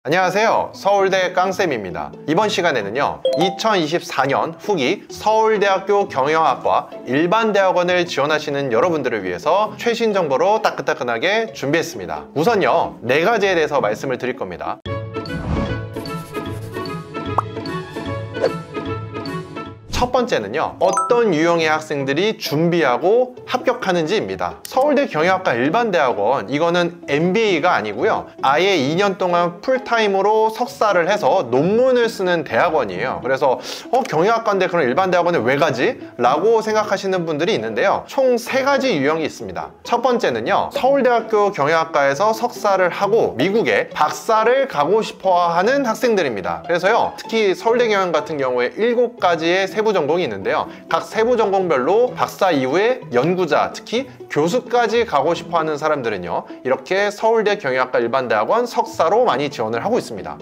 안녕하세요, 서울대 깡쌤입니다. 이번 시간에는요 2024년 후기 서울대학교 경영학과 일반대학원을 지원하시는 여러분들을 위해서 최신 정보로 따끈따끈하게 준비했습니다. 우선요 4가지에 대해서 말씀을 드릴 겁니다. 첫 번째는요, 어떤 유형의 학생들이 준비하고 합격하는지입니다. 서울대 경영학과 일반대학원, 이거는 MBA가 아니고요, 아예 2년 동안 풀타임으로 석사를 해서 논문을 쓰는 대학원이에요. 그래서 경영학과인데 그럼 일반대학원에 왜 가지? 라고 생각하시는 분들이 있는데요, 총 3가지 유형이 있습니다. 첫 번째는요, 서울대학교 경영학과에서 석사를 하고 미국에 박사를 가고 싶어 하는 학생들입니다. 그래서요, 특히 서울대 경영 같은 경우에 7가지의 세부 전공이 있는데요, 각 세부 전공별로 박사 이후에 연구자, 특히 교수까지 가고 싶어 하는 사람들은요, 이렇게 서울대 경영학과 일반대학원 석사로 많이 지원을 하고 있습니다.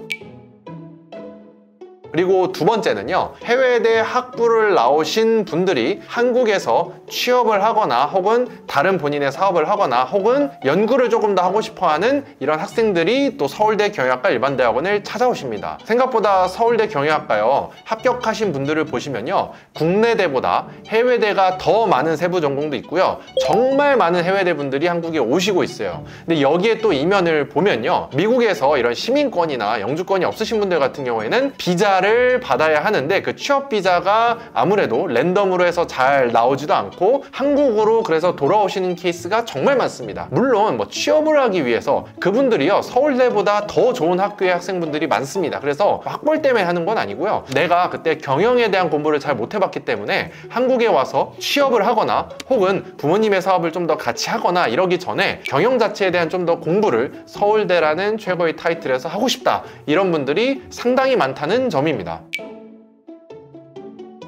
그리고 두 번째는요, 해외대 학부를 나오신 분들이 한국에서 취업을 하거나 혹은 다른 본인의 사업을 하거나 혹은 연구를 조금 더 하고 싶어 하는 이런 학생들이 또 서울대 경영학과 일반대학원을 찾아오십니다. 생각보다 서울대 경영학과요, 합격하신 분들을 보시면요, 국내대보다 해외대가 더 많은 세부 전공도 있고요, 정말 많은 해외대 분들이 한국에 오시고 있어요. 근데 여기에 또 이면을 보면요, 미국에서 이런 시민권이나 영주권이 없으신 분들 같은 경우에는 비자를 받아야 하는데 그 취업 비자가 아무래도 랜덤으로 해서 잘 나오지도 않고 한국으로 그래서 돌아오시는 케이스가 정말 많습니다. 물론 뭐 취업을 하기 위해서 그분들이요, 서울대보다 더 좋은 학교의 학생분들이 많습니다. 그래서 학벌 때문에 하는 건 아니고요, 내가 그때 경영에 대한 공부를 잘 못 해봤기 때문에 한국에 와서 취업을 하거나 혹은 부모님의 사업을 좀 더 같이 하거나 이러기 전에 경영 자체에 대한 좀 더 공부를 서울대라는 최고의 타이틀에서 하고 싶다, 이런 분들이 상당히 많다는 점입니다.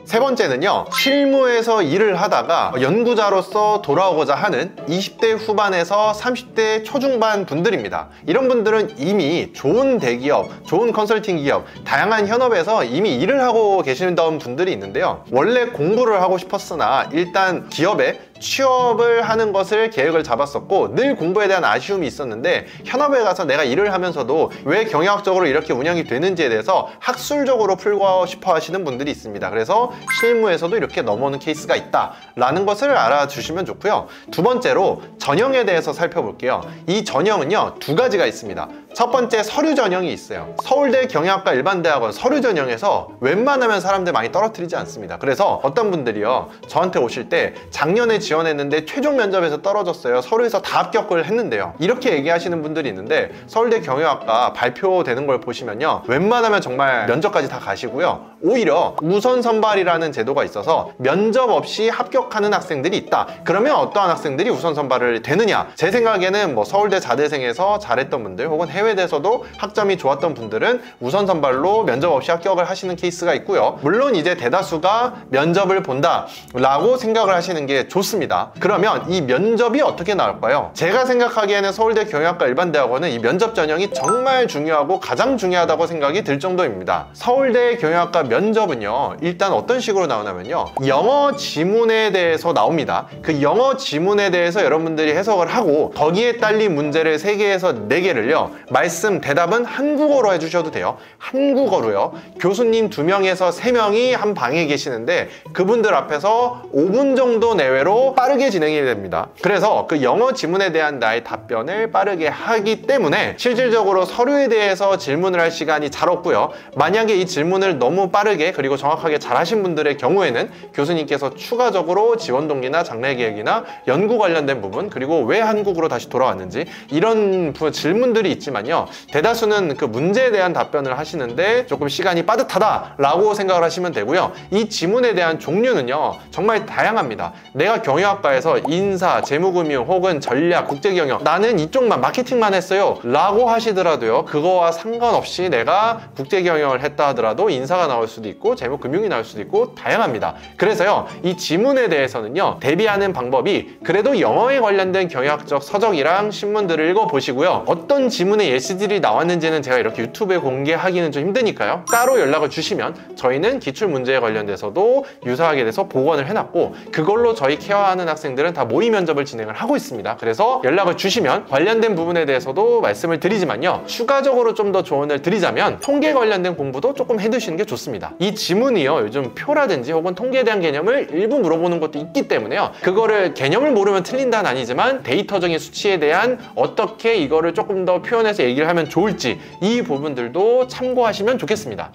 세 번째는요, 실무에서 일을 하다가 연구자로서 돌아오고자 하는 20대 후반에서 30대 초중반 분들입니다. 이런 분들은 이미 좋은 대기업, 좋은 컨설팅 기업, 다양한 현업에서 이미 일을 하고 계시던 분들이 있는데요, 원래 공부를 하고 싶었으나 일단 기업에 취업을 하는 것을 계획을 잡았었고 늘 공부에 대한 아쉬움이 있었는데 현업에 가서 내가 일을 하면서도 왜 경영학적으로 이렇게 운영이 되는지에 대해서 학술적으로 풀고 싶어 하시는 분들이 있습니다. 그래서 실무에서도 이렇게 넘어오는 케이스가 있다 라는 것을 알아주시면 좋고요. 두 번째로 전형에 대해서 살펴볼게요. 이 전형은요, 2가지가 있습니다. 첫 번째, 서류 전형이 있어요. 서울대 경영학과 일반대학원 서류 전형에서 웬만하면 사람들 많이 떨어뜨리지 않습니다. 그래서 어떤 분들이요, 저한테 오실 때 작년에 지원했는데 최종 면접에서 떨어졌어요, 서류에서 다 합격을 했는데요, 이렇게 얘기하시는 분들이 있는데 서울대 경영학과 발표되는 걸 보시면요, 웬만하면 정말 면접까지 다 가시고요, 오히려 우선 선발이라는 제도가 있어서 면접 없이 합격하는 학생들이 있다. 그러면 어떠한 학생들이 우선 선발을 되느냐, 제 생각에는 뭐 서울대 자대생에서 잘했던 분들 혹은 해외대에서도 학점이 좋았던 분들은 우선 선발로 면접 없이 합격을 하시는 케이스가 있고요, 물론 이제 대다수가 면접을 본다 라고 생각을 하시는 게 좋습니다. 그러면 이 면접이 어떻게 나올까요? 제가 생각하기에는 서울대 경영학과 일반대학원은 이 면접 전형이 정말 중요하고 가장 중요하다고 생각이 들 정도입니다. 서울대 경영학과 면접은요, 일단 어떤 식으로 나오냐면요, 영어 지문에 대해서 나옵니다. 그 영어 지문에 대해서 여러분들이 해석을 하고 거기에 딸린 문제를 3개에서 4개를요, 말씀, 대답은 한국어로 해주셔도 돼요. 한국어로요. 교수님 2명에서 3명이 한 방에 계시는데 그분들 앞에서 5분 정도 내외로 빠르게 진행이 됩니다. 그래서 그 영어 지문에 대한 나의 답변을 빠르게 하기 때문에 실질적으로 서류에 대해서 질문을 할 시간이 잘 없고요, 만약에 이 질문을 너무 빠르게 그리고 정확하게 잘 하신 분들의 경우에는 교수님께서 추가적으로 지원 동기나 장래 계획이나 연구 관련된 부분, 그리고 왜 한국으로 다시 돌아왔는지 이런 질문들이 있지만요, 대다수는 그 문제에 대한 답변을 하시는데 조금 시간이 빠듯하다 라고 생각을 하시면 되고요, 이 지문에 대한 종류는요 정말 다양합니다. 내가 경영학과에서 인사, 재무금융 혹은 전략, 국제경영, 나는 이쪽만 마케팅만 했어요 라고 하시더라도요, 그거와 상관없이 내가 국제경영을 했다 하더라도 인사가 나올 수도 있고 재무금융이 나올 수도 있고 다양합니다. 그래서요, 이 지문에 대해서는요, 대비하는 방법이 그래도 영어에 관련된 경영학적 서적이랑 신문들을 읽어보시고요, 어떤 지문에 예시들이 나왔는지는 제가 이렇게 유튜브에 공개하기는 좀 힘드니까요. 따로 연락을 주시면 저희는 기출 문제에 관련돼서도 유사하게 돼서 복원을 해놨고, 그걸로 저희 케어하는 학생들은 다 모의 면접을 진행을 하고 있습니다. 그래서 연락을 주시면 관련된 부분에 대해서도 말씀을 드리지만요, 추가적으로 좀 더 조언을 드리자면 통계 관련된 공부도 조금 해두시는 게 좋습니다. 이 지문이요, 요즘 표라든지 혹은 통계에 대한 개념을 일부 물어보는 것도 있기 때문에요, 그거를 개념을 모르면 틀린다는 아니지만 데이터적인 수치에 대한 어떻게 이거를 조금 더 표현해서 얘기를 하면 좋을지, 이 부분들도 참고하시면 좋겠습니다.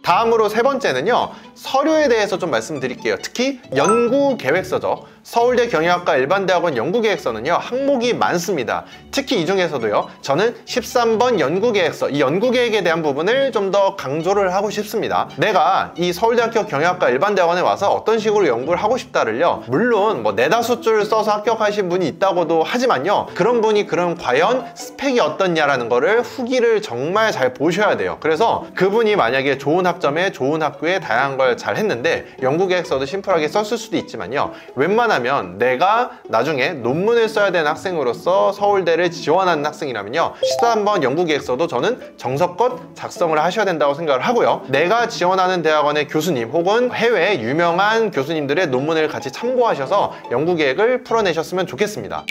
다음으로 세 번째는요, 서류에 대해서 좀 말씀드릴게요. 특히 연구계획서죠. 서울대 경영학과 일반대학원 연구계획서는요, 항목이 많습니다. 특히 이 중에서도요, 저는 13번 연구계획서, 이 연구계획에 대한 부분을 좀 더 강조를 하고 싶습니다. 내가 이 서울대학교 경영학과 일반대학원에 와서 어떤 식으로 연구를 하고 싶다를요, 물론 뭐 네다섯 줄 써서 합격하신 분이 있다고도 하지만요, 그런 분이 그럼 과연 스펙이 어떻냐라는 거를 후기를 정말 잘 보셔야 돼요. 그래서 그분이 만약에 좋은 학점에 좋은 학교에 다양한 걸 잘 했는데 연구계획서도 심플하게 썼을 수도 있지만요, 웬만하면 내가 나중에 논문을 써야 되는 학생으로서 서울대를 지원하는 학생이라면요, 13번 연구계획서도 저는 정석껏 작성을 하셔야 된다고 생각을 하고요, 내가 지원하는 대학원의 교수님 혹은 해외 유명한 교수님들의 논문을 같이 참고하셔서 연구계획을 풀어내셨으면 좋겠습니다.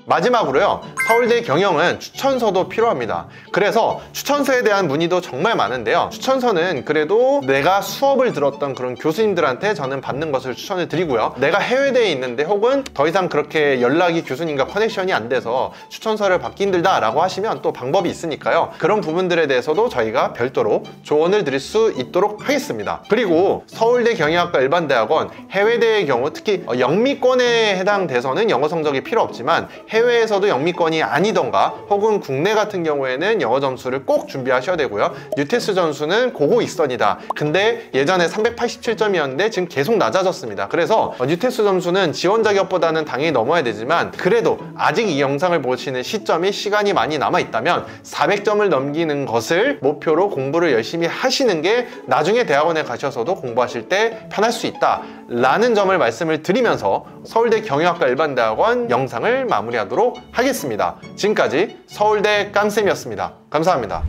마지막으로요, 서울대 경영은 추천서도 필요합니다. 그래서 추천서에 대한 문의도 정말 많은데요, 추천서는 그래도 내가 수업을 들었던 그런 교수님들한테 저는 받는 것을 추천을 드리고요, 내가 해외대에 있는데 혹은 더 이상 그렇게 연락이 교수님과 커넥션이 안 돼서 추천서를 받기 힘들다 라고 하시면 또 방법이 있으니까요, 그런 부분들에 대해서도 저희가 별도로 조언을 드릴 수 있도록 하겠습니다. 그리고 서울대 경영학과 일반대학원 해외대의 경우, 특히 영미권에 해당돼서는 영어 성적이 필요 없지만 해외에서도 영미권이 아니던가 혹은 국내 같은 경우에는 영어 점수를 꼭 준비하셔야 되고요, 뉴테스 점수는 고고 익선이다. 근데 예전에 387점이었는데 지금 계속 낮아졌습니다. 그래서 뉴테스 점수는 지원 자격보다는 당연히 넘어야 되지만, 그래도 아직 이 영상을 보시는 시점이 시간이 많이 남아있다면 400점을 넘기는 것을 목표로 공부를 열심히 하시는 게 나중에 대학원에 가셔서도 공부하실 때 편할 수 있다 라는 점을 말씀을 드리면서 서울대 경영학과 일반대학원 영상을 마무리하도록 하겠습니다. 지금까지 서울대 깡쌤이었습니다. 감사합니다.